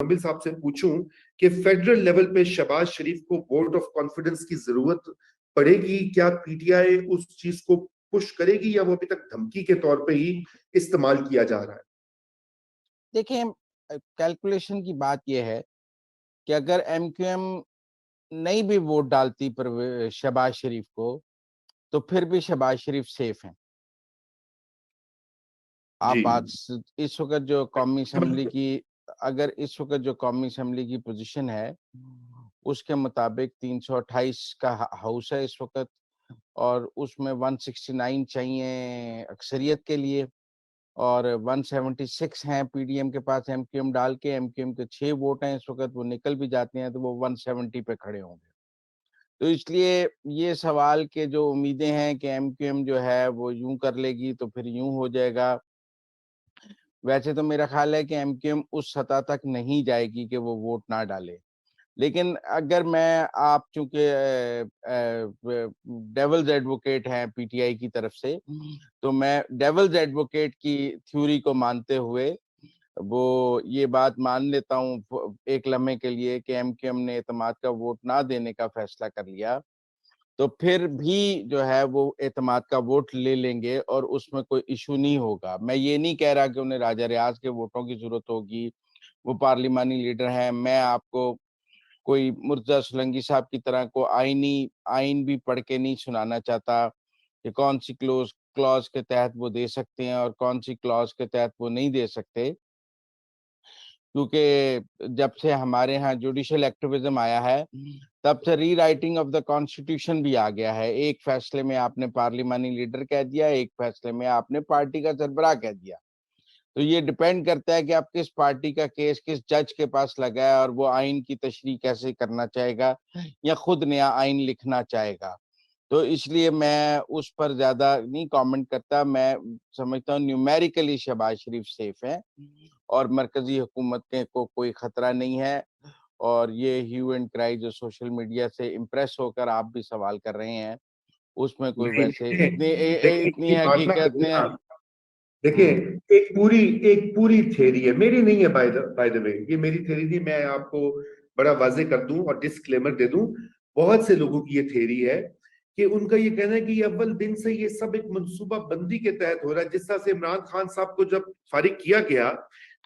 मुजम्मिल साहब से पूछूं कि फेडरल लेवल पे शहबाज शरीफ को वोट ऑफ कॉन्फिडेंस की जरूरत पड़ेगी, क्या पीटीआई उस चीज को पुश करेगी या वो अभी तक धमकी के तौर पे ही इस्तेमाल किया जा रहा है? देखिए, कैलकुलेशन की बात यह है कि अगर एमक्यूएम नहीं भी वोट डालती पर शहबाज शरीफ को, तो फिर भी शहबाज शरीफ सेफ हैं। आप जी। बात इस वक्त जो कौमी असम्बली की अगर इस वक्त जो कौमी असम्बली की पोजीशन है, उसके मुताबिक 328 का हाउस है इस वक्त, और उसमें 169 चाहिए अक्सरियत के लिए, और 176 हैं पीडीएम के पास एमक्यूएम डाल के। एमक्यूएम के 6 वोट हैं इस वक्त, वो निकल भी जाते हैं तो वो 170 पे खड़े होंगे। तो इसलिए ये सवाल के जो उम्मीदें हैं कि एमक्यूएम जो है वो यूं कर लेगी तो फिर यूं हो जाएगा, वैसे तो मेरा ख्याल है कि एमक्यूएम उस सतह तक नहीं जाएगी कि वो वोट ना डाले। लेकिन अगर मैं आप चूंकि डेविल्स एडवोकेट हैं पीटीआई की तरफ से, तो मैं डेविल्स एडवोकेट की थ्योरी को मानते हुए वो ये बात मान लेता हूँ एक लम्हे के लिए कि एमक्यूएम ने एतमाद का वोट ना देने का फैसला कर लिया, तो फिर भी जो है वो एतमाद का वोट ले लेंगे और उसमें कोई इशू नहीं होगा। मैं ये नहीं कह रहा कि उन्हें राजा रियाज के वोटों की जरूरत होगी, वो पार्लिमानी लीडर हैं। मैं आपको कोई मुर्तजा सोलंकी साहब की तरह को आइन भी पढ़ के नहीं सुनाना चाहता कि कौन सी क्लॉज के तहत वो दे सकते हैं और कौन सी क्लॉज के तहत वो नहीं दे सकते, क्योंकि जब से हमारे यहाँ जुडिशियल एक्टिविज्म आया है, तब से रीराइटिंग ऑफ द कॉन्स्टिट्यूशन भी आ गया है। एक फैसले में आपने पार्लिमानी लीडर कह दिया, एक फैसले में आपने पार्टी का सरबराह कह दिया। तो ये डिपेंड करता है कि आप किस पार्टी का केस किस जज के पास लगा है और वो आइन की तशरीह कैसे करना चाहेगा या खुद नया आइन लिखना चाहेगा। तो इसलिए मैं उस पर ज्यादा नहीं कमेंट करता। मैं समझता हूँ न्यूमेरिकली शहबाज शरीफ सेफ है और मरकजी हुकूमत के को कोई खतरा नहीं है। और ये ह्यू एंड क्राई जो सोशल मीडिया से इम्प्रेस होकर आप भी सवाल कर रहे हैं, उसमें कोई नहीं, वैसे देखिए इतनी मेरी बात ना हकीकत करिए नहीं है। ना। देखिए, एक पूरी थ्योरी है, मेरी नहीं है। बाय द वे, ये मेरी थ्योरी थी। मैं आपको बड़ा वाजे कर दूं और डिस्क्लेमर दे दूं, बहुत से लोगों की ये थ्योरी है कि उनका ये कहना है कि ये अव्वल दिन से ये सब एक मंसूबा बंदी के तहत हो रहा है। जिस तरह से इमरान खान साहब को जब फारिग किया गया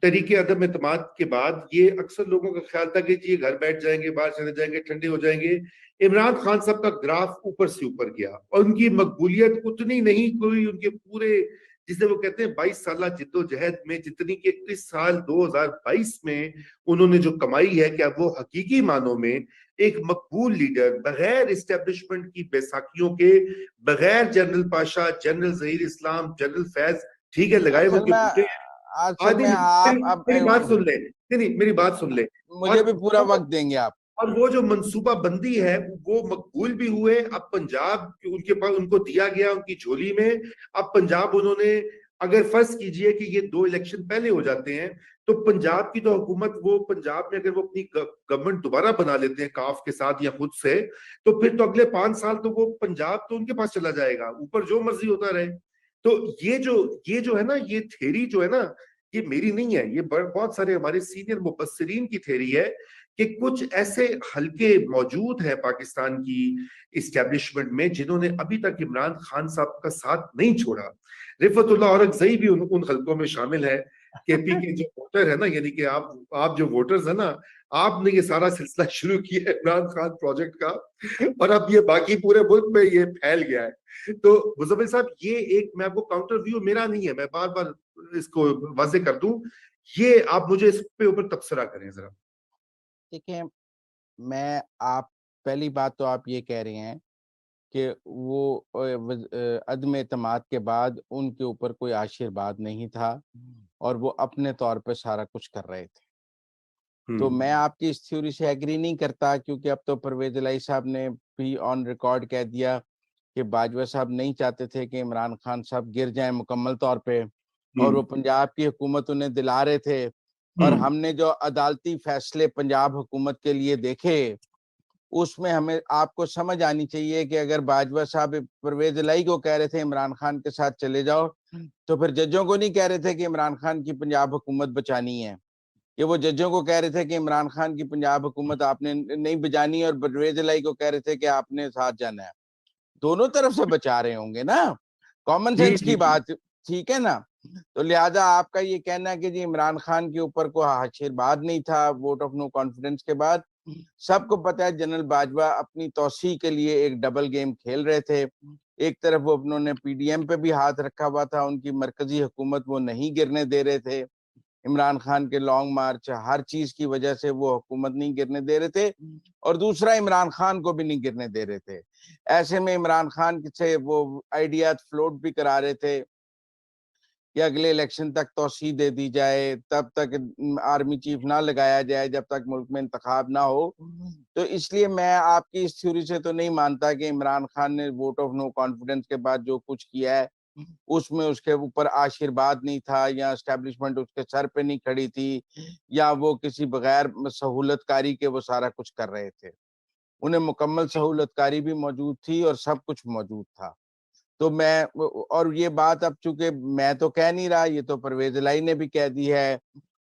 तरीके अदम एतमाद के बाद, ये अक्सर लोगों का ख्याल था कि जी घर बैठ जाएंगे, बाहर चले जाएंगे, ठंडे हो जाएंगे। इमरान खान साहब का ग्राफ ऊपर से ऊपर गया और उनकी मकबूलियत उतनी नहीं कोई, उनके पूरे जिसे वो कहते हैं 22 साल जिद्दोजहद में जितनी कि इस साल 2022 में उन्होंने जो कमाई है, क्या वो हकीकी मानों में एक मकबूल लीडर, बगैर इस्टेब्लिशमेंट की बैसाखियों के, बगैर जनरल पाशा, जनरल जहीर इस्लाम, जनरल फैज, ठीक है लगाए वो असल उनके में बूटे हैं। असल में आदिल, आप मेरी अब मेरी बात सुन ले, नहीं नहीं मेरी बात सुन ले। मुझे और भी पूरा वक्त देंगे आप। और वो जो मंसूबा बंदी है वो मकबूल भी हुए। अब पंजाब उनके पास उनको दिया गया उनकी झोली में। अब पंजाब उन्होंने, अगर फर्ज कीजिए कि ये 2 इलेक्शन पहले हो जाते हैं, तो पंजाब की तो हुकूमत, वो पंजाब में अगर वो अपनी गवर्नमेंट दोबारा बना लेते हैं काफ के साथ या खुद से, तो फिर तो अगले 5 साल तो वो पंजाब तो उनके पास चला जाएगा, ऊपर जो मर्जी होता रहे। तो ये जो है ना, ये थेरी जो है ना, ये मेरी नहीं है, ये बहुत सारे हमारे सीनियर मुफस्सिरीन की थेरी है कि कुछ ऐसे हलके मौजूद हैं पाकिस्तान की इस्टेब्लिशमेंट में जिन्होंने अभी तक इमरान खान साहब का साथ नहीं छोड़ा। रिफतुल्लाह औरंगजेई भी उन हलकों में शामिल है। केपी के जो वोटर है ना, यानी कि आप जो वोटर्स है ना, आपने ये सारा सिलसिला शुरू किया है इमरान खान प्रोजेक्ट का, और अब ये बाकी पूरे मुल्क में ये फैल गया है। तो मुजम्मिल साहब, ये एक, मैं आपको काउंटर व्यू मेरा नहीं है, मैं बार बार इसको वाजे कर दूं, ये आप मुझे इस पे ऊपर तबसरा करें जरा। देखिए, मैं आप पहली बात तो आप ये कह रहे हैं कि वो अदम एतमाद के बाद उनके ऊपर कोई आशीर्वाद नहीं था और वो अपने तौर पे सारा कुछ कर रहे थे। तो मैं आपकी इस थ्योरी से एग्री नहीं करता, क्योंकि अब तो परवेज इलाही साहब ने भी ऑन रिकॉर्ड कह दिया कि बाजवा साहब नहीं चाहते थे कि इमरान खान साहब गिर जाएं मुकम्मल तौर पे, और वो हम्म। पंजाब की हुकूमत उन्हें दिला रहे थे। और हम्म। हमने जो अदालती फैसले पंजाब हुकूमत के लिए देखे, उसमें हमें आपको समझ आनी चाहिए कि अगर बाजवा साहब परवेज इलाही को कह रहे थे इमरान खान के साथ चले जाओ, तो फिर जजों को नहीं कह रहे थे कि इमरान खान की पंजाब हुकूमत बचानी है, कि वो जजों को कह रहे थे कि इमरान खान की पंजाब हुकूमत आपने नहीं बचानी, और परवेज इलाही को कह रहे थे कि आपने साथ जाना है। दोनों तरफ से बचा रहे होंगे ना, कॉमन जी सेंस जी की बात, ठीक है ना। तो लिहाजा आपका ये कहना है कि जी इमरान खान के ऊपर कोई आशीर्वाद नहीं था वोट ऑफ नो कॉन्फिडेंस के बाद, सबको पता है जनरल बाजवा अपनी तौसी के लिए एक डबल गेम खेल रहे थे। एक तरफ वो उन्होंने पीडीएम पे भी हाथ रखा हुआ था, उनकी मरकजी हुकूमत वो नहीं गिरने दे रहे थे, इमरान खान के लॉन्ग मार्च हर चीज की वजह से वो हुकूमत नहीं गिरने दे रहे थे, और दूसरा इमरान खान को भी नहीं गिरने दे रहे थे। ऐसे में इमरान खान से वो आइडिया फ्लोट भी करा रहे थे कि अगले इलेक्शन तक तौसी दे दी जाए, तब तक आर्मी चीफ ना लगाया जाए जब तक मुल्क में इंतखाब ना हो। तो इसलिए मैं आपकी इस थ्योरी से तो नहीं मानता कि इमरान खान ने वोट ऑफ नो कॉन्फिडेंस के बाद जो कुछ किया है उसमें उसके ऊपर आशीर्वाद नहीं था, या एस्टेब्लिशमेंट उसके सर पे नहीं खड़ी थी, या वो किसी बगैर सहूलतकारी के वो सारा कुछ कर रहे थे। उन्हें मुकम्मल सहूलतकारी भी मौजूद थी और सब कुछ मौजूद था। तो मैं, और ये बात अब चूंकि मैं तो कह नहीं रहा, ये तो परवेज इलाही ने भी कह दी है,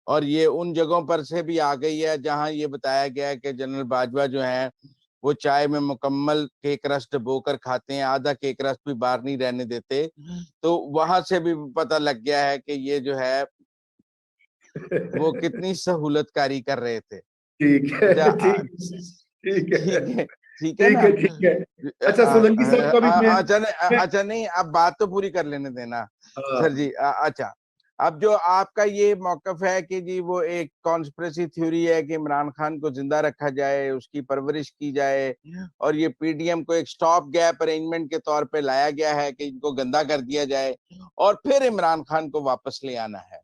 और ये उन जगहों पर से भी आ गई है जहां ये बताया गया है कि जनरल बाजवा जो है वो चाय में मुकम्मल केक रस डुबोकर खाते हैं, आधा केक रस भी बाहर नहीं रहने देते। तो वहां से भी पता लग गया है कि ये जो है वो कितनी सहूलतकारी कर रहे थे। ठीक है, अच्छा, ठीक है, ठीक है, ठीक है ठीक ना। है, ठीक है। अच्छा सोलंकी साहब का भी मैं अच्छा नहीं, अब बात तो पूरी कर लेने देना सर हाँ, जी। अच्छा, अब जो आपका ये मौकफ है कि जी वो एक कॉन्स्पिरेसी थ्योरी है कि इमरान खान को जिंदा रखा जाए, उसकी परवरिश की जाए, और ये पीडीएम को एक स्टॉप गैप अरेंजमेंट के तौर पे लाया गया है कि इनको गंदा कर दिया जाए और फिर इमरान खान को वापस ले आना है।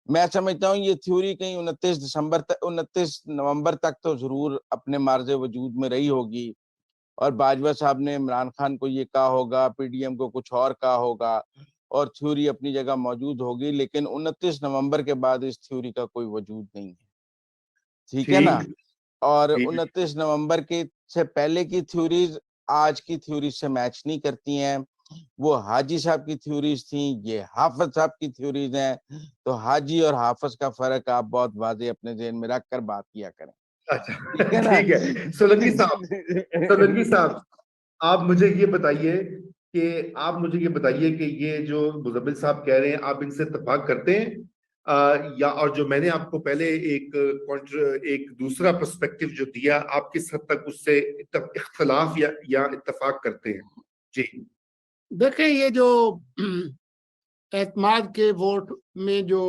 मैं समझता हूँ ये थ्योरी कहीं 29 नवंबर तक तो जरूर अपने मार्जे वजूद में रही होगी, और बाजवा साहब ने इमरान खान को ये कहा होगा, पीडीएम को कुछ और कहा होगा, और थ्योरी अपनी जगह मौजूद होगी, लेकिन 29 नवंबर के बाद इस थ्योरी का कोई वजूद नहीं है, ठीक है ठीक ना। और ठीक 29 नवंबर के से पहले की थ्योरीज आज की थ्योरी से मैच नहीं करती हैं। वो हाजी साहब की थ्योरीज थी, ये हाफिज साहब की थ्योरीज हैं। तो हाजी और हाफिज का फर्क आप बहुत वाज़ेह अपने ज़हन में रख कर बात किया करें, अच्छा ठीक है ना। ठीक है। सोलंकी साहब, आप मुझे ये बताइए कि ये जो मुजम्मिल साहब कह रहे हैं, आप इनसे इत्तेफाक करते हैं? या और जो मैंने आपको पहले एक दूसरा पर्सपेक्टिव जो दिया, आप किस हद तक उससे इख्तलाफ या इत्तेफाक करते हैं? जी। देखें, ये जो एतमाद के वोट में जो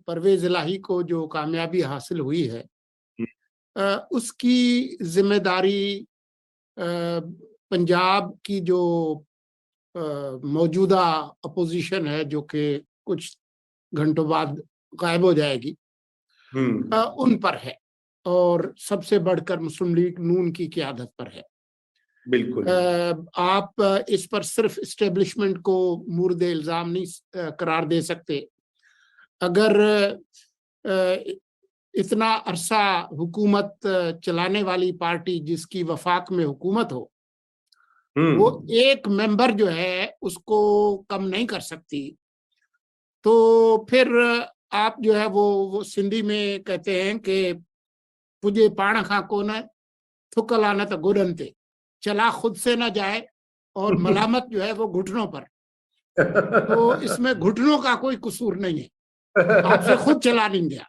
परवेज इलाही को जो कामयाबी हासिल हुई है, उसकी जिम्मेदारी पंजाब की जो मौजूदा अपोजिशन है, जो कि कुछ घंटों बाद गायब हो जाएगी, उन पर है, और सबसे बढ़कर मुस्लिम लीग नून की क़यादत पर है। बिल्कुल। आप इस पर सिर्फ इस्टेब्लिशमेंट को मुर्दे इल्जाम नहीं करार दे सकते। अगर इतना अरसा हुकूमत चलाने वाली पार्टी जिसकी वफाक में हुकूमत हो, वो एक मेंबर जो है उसको कम नहीं कर सकती, तो फिर आप जो है वो सिंधी में कहते हैं कि पुजे पाण खां कोन थुक लानत गुडन ते, चला खुद से ना जाए और मलामत जो है वो घुटनों पर। तो इसमें घुटनों का कोई कसूर नहीं है, आपसे खुद चला नहीं गया।